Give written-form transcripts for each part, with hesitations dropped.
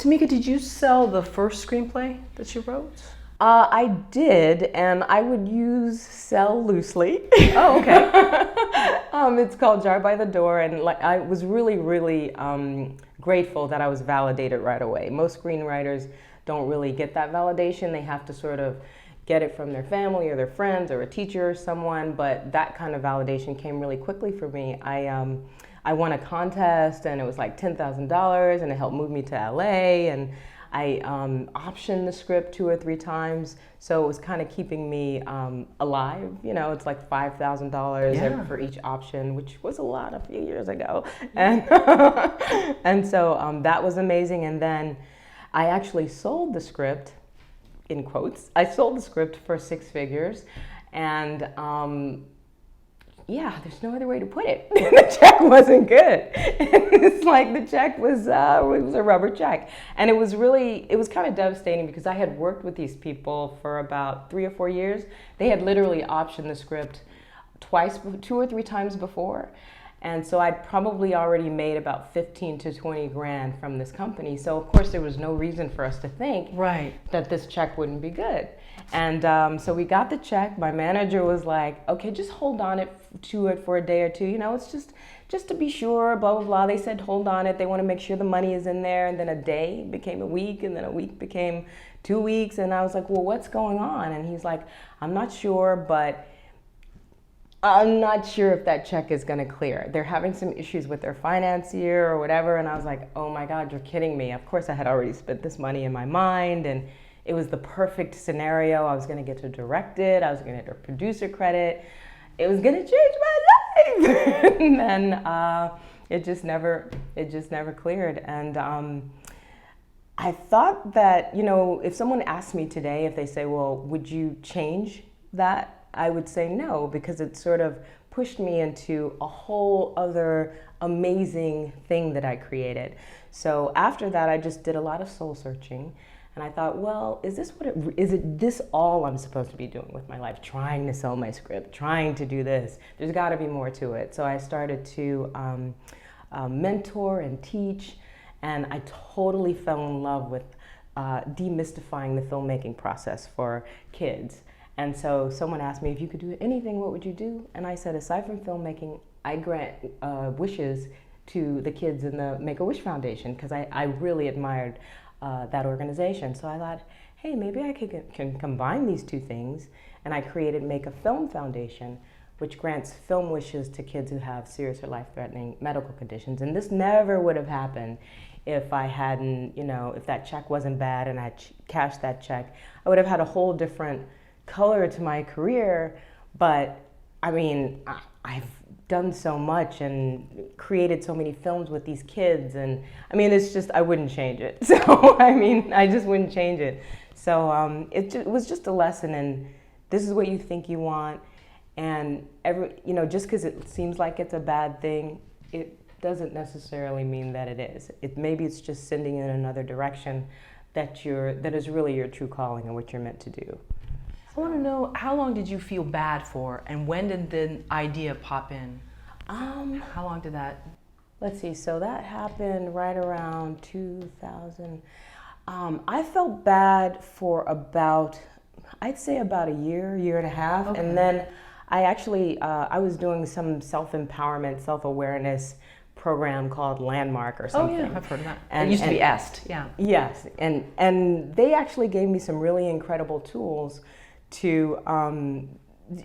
Tamika, did you sell the first screenplay that you wrote? I did, and I would use sell loosely. Oh, okay. It's called Jar by the Door, and like I was really, really grateful that I was validated right away. Most screenwriters don't really get that validation. They have to sort of get it from their family or their friends or a teacher or someone, but that kind of validation came really quickly for me. I won a contest, and it was like $10,000, and it helped move me to LA, and I optioned the script 2 or 3 times, so it was kind of keeping me alive. You know, it's like $5,000 for each option, which was a lot a few years ago, and and so that was amazing. And then I actually sold the script, in quotes. I sold the script for 6 figures, and yeah, there's no other way to put it. The check wasn't good. It's like the check was it was a rubber check, and it was kind of devastating because I had worked with these people for about 3 or 4 years. They had literally optioned the script twice, 2 or 3 times before, and so I'd probably already made about 15 to 20 grand from this company. So of course there was no reason for us to think that this check wouldn't be good. And so we got the check. My manager was like, okay, just hold on to it for a day or two. You know, it's just to be sure, blah, blah, blah. They said, hold on it. They want to make sure the money is in there. And then a day became a week, and then a week became 2 weeks. And I was like, well, what's going on? And he's like, I'm not sure, but I'm not sure if that check is going to clear. They're having some issues with their financier or whatever. And I was like, oh my God, you're kidding me. Of course, I had already spent this money in my mind, and it was the perfect scenario. I was going to get to direct it. I was going to get a producer credit. It was going to change my life. And then it just never cleared. And I thought that, you know, if someone asked me today, if they say, well, would you change that? I would say no, because it sort of pushed me into a whole other amazing thing that I created. So after that, I just did a lot of soul searching. And I thought, well, is it this all I'm supposed to be doing with my life? Trying to sell my script, trying to do this. There's got to be more to it. So I started to mentor and teach, and I totally fell in love with demystifying the filmmaking process for kids. And so someone asked me, if you could do anything, what would you do? And I said, aside from filmmaking, I grant wishes to the kids in the Make-A-Wish Foundation, because I really admired that organization. So I thought, hey, maybe I can combine these two things. And I created Make a Film Foundation, which grants film wishes to kids who have serious or life-threatening medical conditions. And this never would have happened if I hadn't, you know, if that check wasn't bad and I cashed that check. I would have had a whole different color to my career. But I mean, I've done so much and created so many films with these kids, and I mean, it's just, I wouldn't change it. So I mean, I just wouldn't change it. So it was just a lesson in this is what you think you want, and you know, just because it seems like it's a bad thing, it doesn't necessarily mean that it is. Maybe it's just sending you in another direction that is really your true calling and what you're meant to do. I want to know, how long did you feel bad for, and when did the idea pop in? How long did that? Let's see, so that happened right around 2000. I felt bad for about, I'd say about a year and a half. Okay. And then I actually, I was doing some self-empowerment, self-awareness program called Landmark or something. Oh yeah, I've heard of that. It used to be EST, yeah. Yes, and they actually gave me some really incredible tools to,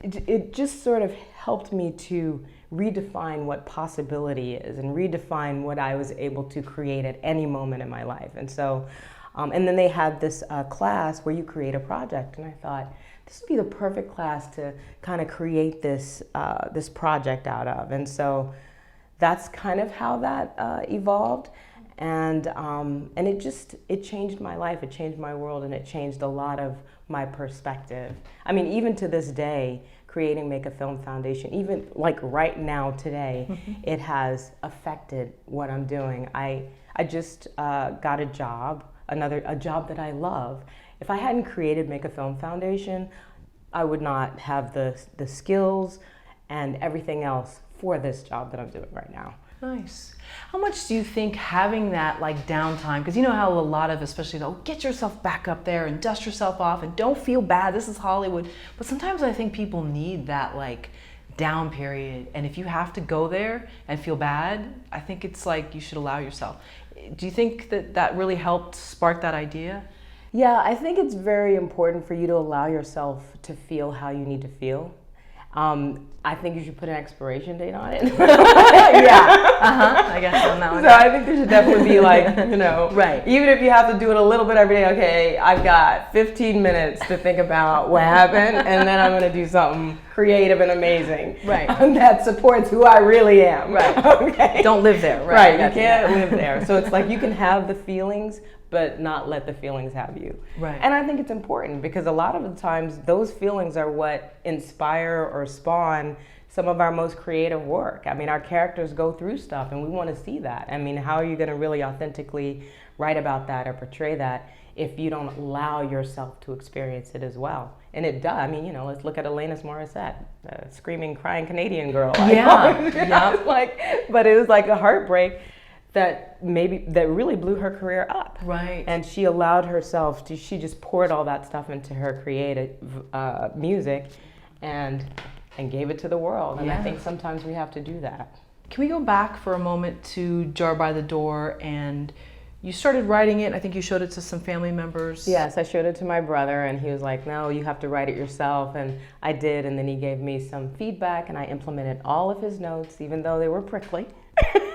it just sort of helped me to redefine what possibility is and redefine what I was able to create at any moment in my life. And so, and then they had this class where you create a project, and I thought, this would be the perfect class to kind of create this, this project out of. And so that's kind of how that evolved. And it changed my life, it changed my world, and it changed a lot of my perspective. I mean, even to this day, creating Make a Film Foundation, even like right now today, it has affected what I'm doing. I just got a job, a job that I love. If I hadn't created Make a Film Foundation, I would not have the skills and everything else for this job that I'm doing right now. Nice. How much do you think having that like downtime, because you know how a lot of, especially, oh, get yourself back up there and dust yourself off and don't feel bad, this is Hollywood. But sometimes I think people need that like down period. And if you have to go there and feel bad, I think it's like you should allow yourself. Do you think that that really helped spark that idea? Yeah, I think it's very important for you to allow yourself to feel how you need to feel. I think you should put an expiration date on it. Yeah, I guess on that one. So I think there should definitely be like, Right. Even if you have to do it a little bit every day, okay, I've got 15 minutes to think about what happened, and then I'm gonna do something creative and amazing. Right. That supports who I really am. Right. Okay. Don't live there, Right, right? you can't live there. So it's like you can have the feelings, but not let the feelings have you. Right. And I think it's important because a lot of the times those feelings are what inspire or spawn some of our most creative work. I mean, our characters go through stuff and we want to see that. I mean, how are you going to really authentically write about that or portray that if you don't allow yourself to experience it as well? And it does. I mean, let's look at Alanis Morissette, the screaming, crying Canadian girl. Yeah. But it was like a heartbreak that really blew her career up. Right. And she allowed herself to, she just poured all that stuff into her creative music and gave it to the world. And I think sometimes we have to do that. Can we go back for a moment to Jar by the Door? And you started writing it. I think you showed it to some family members. Yes, I showed it to my brother and he was like, no, you have to write it yourself. And I did. And then he gave me some feedback and I implemented all of his notes, even though they were prickly.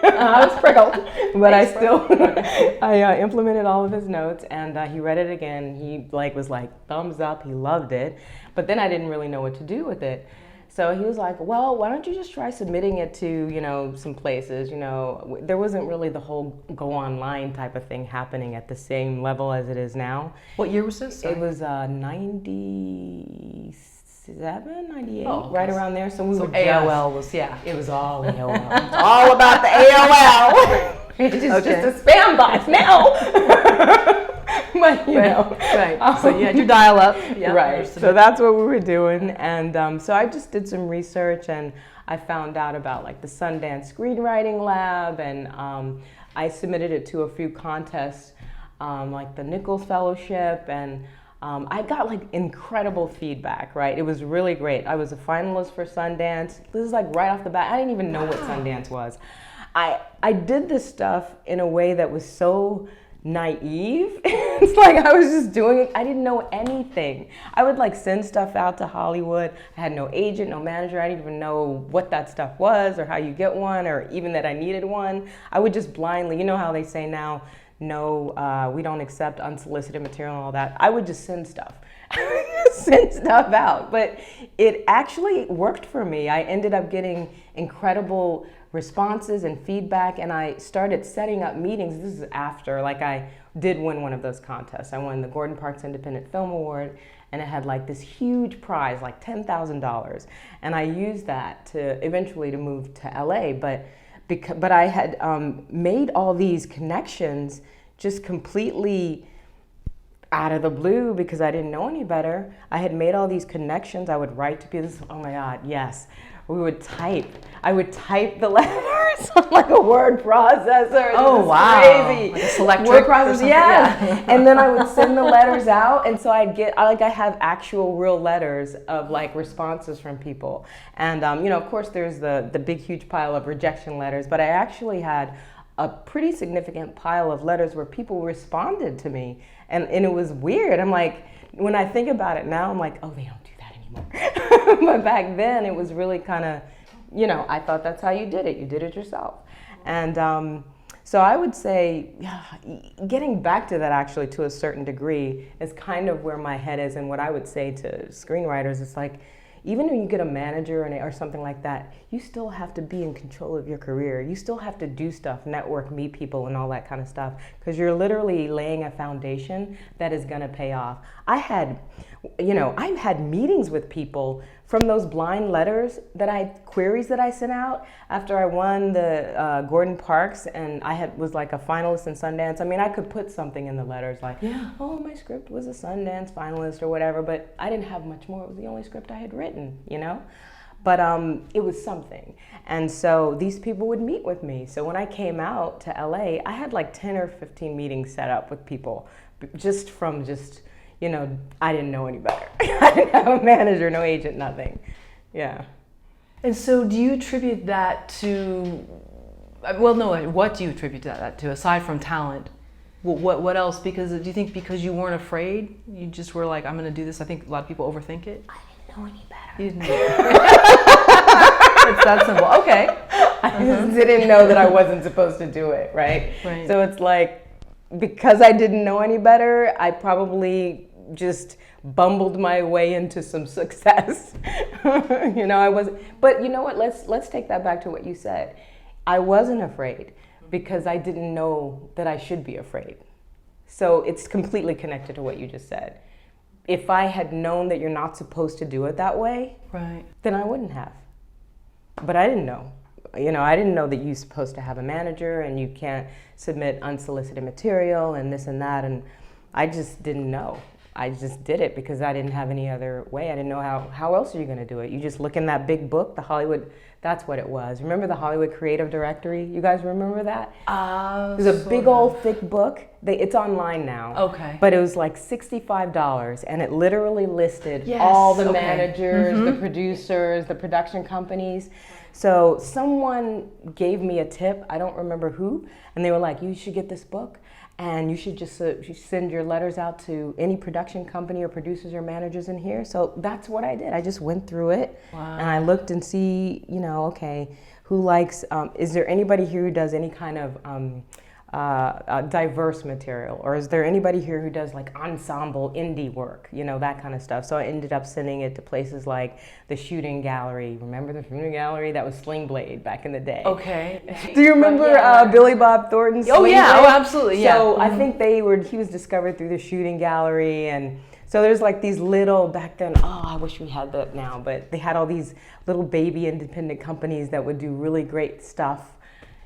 I was prickled, but I implemented all of his notes, and he read it again. He was like thumbs up. He loved it, but then I didn't really know what to do with it. So he was like, well, why don't you just try submitting it to some places? There wasn't really the whole go online type of thing happening at the same level as it is now. What year was this? It was 97, 98, okay. Right around there. So AOL was, it was all AOL. It's all about the AOL. It's just a spam box now. But right. So you had your dial-up. Yeah, right. So that's what we were doing, and so I just did some research, and I found out about like the Sundance Screenwriting Lab, and I submitted it to a few contests, like the Nichols Fellowship, and I got like incredible feedback, right? It was really great. I was a finalist for Sundance. This is like right off the bat. I didn't even know what Sundance was. I did this stuff in a way that was so naive. It's like I was just doing it. I didn't know anything. I would like send stuff out to Hollywood. I had no agent, no manager. I didn't even know what that stuff was or how you get one or even that I needed one. I would just blindly, you know how they say now, no, we don't accept unsolicited material and all that. I would just send stuff. Send stuff out. But it actually worked for me. I ended up getting incredible responses and feedback, and I started setting up meetings. This is after, like, I did win one of those contests. I won the Gordon Parks Independent Film Award, and it had like this huge prize, like $10,000. And I used that to eventually to move to LA, but I had made all these connections just completely out of the blue because I didn't know any better. I had made all these connections. I would write to people. Oh my God, yes. I would type the letters on like a word processor. Oh wow! Crazy. Like a select word processor. Yeah. And then I would send the letters out, and so I have actual real letters of like responses from people. And of course, there's the big huge pile of rejection letters, but I actually had a pretty significant pile of letters where people responded to me, and it was weird. I'm like, when I think about it now, I'm like, oh, they don't do that anymore. But back then, it was really kind of, I thought that's how you did it. You did it yourself. And so I would say, getting back to that actually to a certain degree is kind of where my head is. And what I would say to screenwriters is like, even when you get a manager or something like that, you still have to be in control of your career. You still have to do stuff, network, meet people, and all that kind of stuff, because you're literally laying a foundation that is gonna pay off. I've had meetings with people from those blind letters queries that I sent out after I won the Gordon Parks, and was like a finalist in Sundance. I mean, I could put something in the letters like, oh, my script was a Sundance finalist or whatever, but I didn't have much more. It was the only script I had written, But it was something. And so these people would meet with me. So when I came out to LA, I had like 10 or 15 meetings set up with people just from you know, I didn't know any better. I didn't have a manager, no agent, nothing. Yeah. And so do you attribute that to, well, no, what do you attribute that to, aside from talent? What else? Because do you think because you weren't afraid, you just were like, I'm going to do this? I think a lot of people overthink it. I didn't know any better. You didn't know. It's that simple. Okay. I just didn't know that I wasn't supposed to do it, right? Right. So it's like, because I didn't know any better, I probably just bumbled my way into some success. You know, I wasn't, but you know what, let's take that back to what you said. I wasn't afraid because I didn't know that I should be afraid. So it's completely connected to what you just said. If I had known that you're not supposed to do it that way, Right. then I wouldn't have. But I didn't know. You know, I didn't know that you're supposed to have a manager and you can't submit unsolicited material and this and that, and I just didn't know. I just did it because I didn't have any other way. I didn't know how else are you going to do it. You just look in that big book, the Hollywood, that's what it was. Remember the Hollywood Creative Directory? You guys remember that? It was a big old thick book. It's online now. Okay. But it was like $65 and it literally listed Yes, all the okay. managers, the producers, the production companies. So someone gave me a tip, I don't remember who, and they were like, you should get this book. And you should just send your letters out to any production company or producers or managers in here. So that's what I did. I just went through it. Wow. And I looked and see, you know, okay, who likes, is there anybody here who does any kind of diverse material? Or is there anybody here who does like ensemble indie work, you know, that kind of stuff? So I ended up sending it to places like the Shooting Gallery. Remember the Shooting Gallery? That was Sling Blade back in the day. Okay. Do you remember Billy Bob Thornton's Oh Sling yeah, Blade? oh absolutely, yeah. So I think he was discovered through the Shooting Gallery, and so there's like these little, back then, oh, I wish we had that now, but they had all these little baby independent companies that would do really great stuff.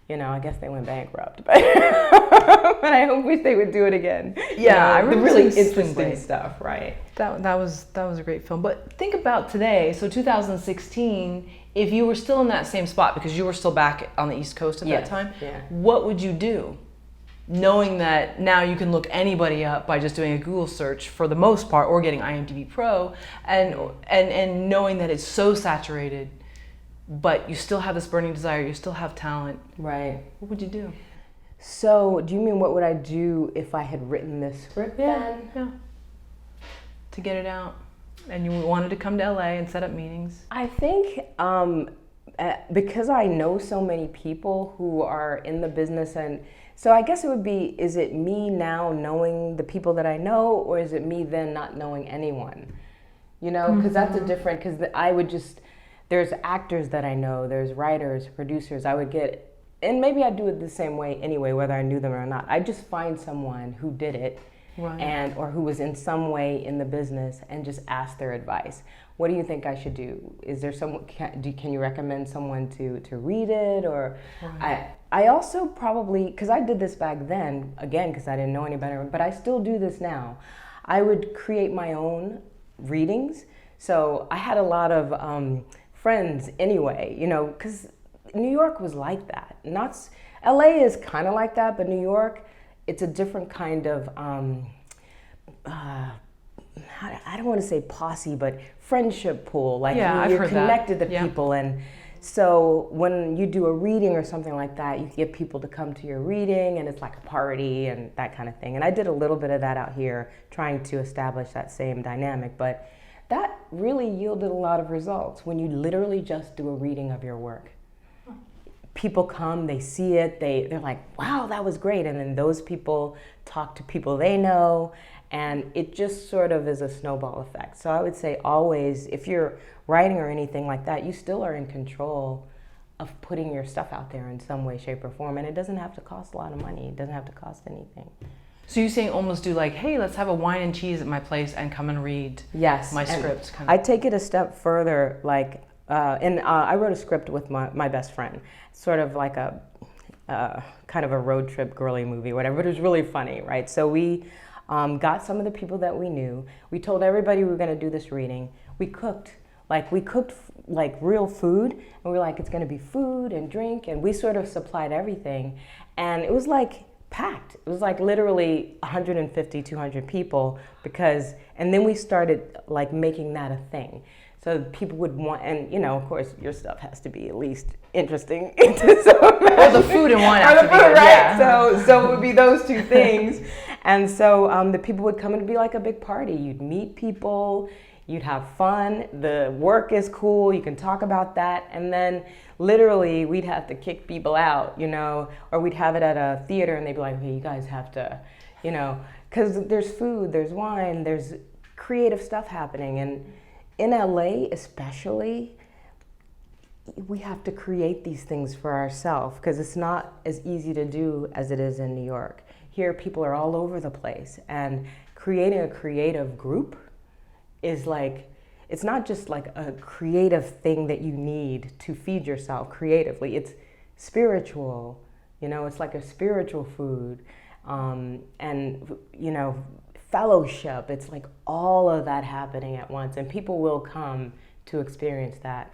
You know, I guess they went bankrupt, but, but I wish they would do it again. Yeah, I the remember really seeing interesting Screenplay. stuff, right? That was a great film. But think about today, so 2016, if you were still in that same spot, because you were still back on the East Coast at that time, what would you do? Knowing that now you can look anybody up by just doing a Google search for the most part, or getting IMDb Pro, and knowing that it's so saturated, but you still have this burning desire, you still have talent. Right. What would you do? So, do you mean what would I do if I had written this script then? Yeah. To get it out. And you wanted to come to LA and set up meetings. I think because I know so many people who are in the business, and so I guess it would be, is it me now knowing the people that I know, or is it me then not knowing anyone? You know, because that's a different, because I would just, there's actors that I know, there's writers, producers, I would get, and maybe I'd do it the same way anyway, whether I knew them or not. I'd just find someone who did it, right. Or who was in some way in the business, and just ask their advice. What do you think I should do? Is there someone, can you recommend someone to read it? Or right. I also probably, because I did this back then, again, because I didn't know any better, but I still do this now. I would create my own readings. So I had a lot of friends anyway, you know, because New York was like that. LA is kind of like that, but New York, it's a different kind of, I don't want to say posse, but friendship pool. Like you're connected to people. And so when you do a reading or something like that, you get people to come to your reading, and it's like a party and that kind of thing. And I did a little bit of that out here, trying to establish that same dynamic. But that really yielded a lot of results when you literally just do a reading of your work. People come, they see it, they're like, wow, that was great. And then those people talk to people they know, and it just sort of is a snowball effect. So I would say always, if you're writing or anything like that, you still are in control of putting your stuff out there in some way, shape, or form. And it doesn't have to cost a lot of money. It doesn't have to cost anything. So you're saying almost do like, hey, let's have a wine and cheese at my place and come and read my scripts. Kind of. I take it a step further, like, I wrote a script with my best friend, sort of like a kind of a road trip girly movie, whatever. But it was really funny, right? So we got some of the people that we knew. We told everybody we were going to do this reading. We cooked Like we cooked like real food, and we were like, it's gonna be food and drink, and we sort of supplied everything. And it was like packed. It was like literally 150, 200 people and then we started like making that a thing. So people would want, and of course, your stuff has to be at least interesting. Or the food and wine has to be good, right? yeah. So it would be those two things. And so the people would come and it'd be like a big party. You'd meet people, you'd have fun, the work is cool, you can talk about that, and then literally we'd have to kick people out, or we'd have it at a theater and they'd be like, okay, you guys have to, because there's food, there's wine, there's creative stuff happening. And in LA especially, we have to create these things for ourselves because it's not as easy to do as it is in New York. Here people are all over the place, and creating a creative group is like, it's not just like a creative thing that you need to feed yourself creatively. It's spiritual, it's like a spiritual food. And fellowship, it's like all of that happening at once, and people will come to experience that,